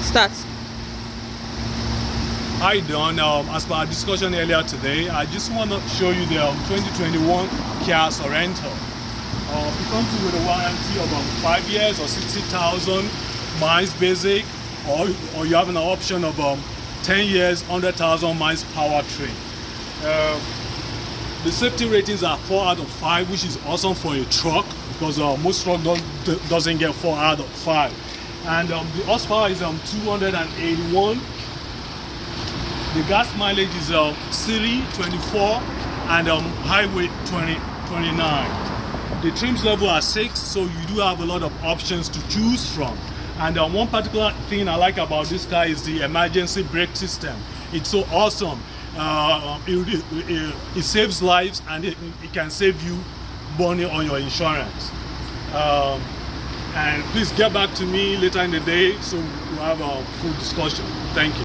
Start. Hi Don, as per our discussion earlier today, I just want to show you the 2021 Kia Sorento. It comes with a warranty of 5 years or 60,000 miles basic, or you have an option of 10 years, 100,000 miles powertrain. The safety ratings are 4 out of 5, which is awesome for a truck because most truck doesn't get 4 out of 5. And the horsepower is 281. The gas mileage is city 24 and highway 29. The trims level are 6, so you do have a lot of options to choose from. And one particular thing I like about this car is the emergency brake system. It's so awesome. It saves lives, and it can save you money on your insurance. And please get back to me later in the day so we'll have a full discussion. Thank you.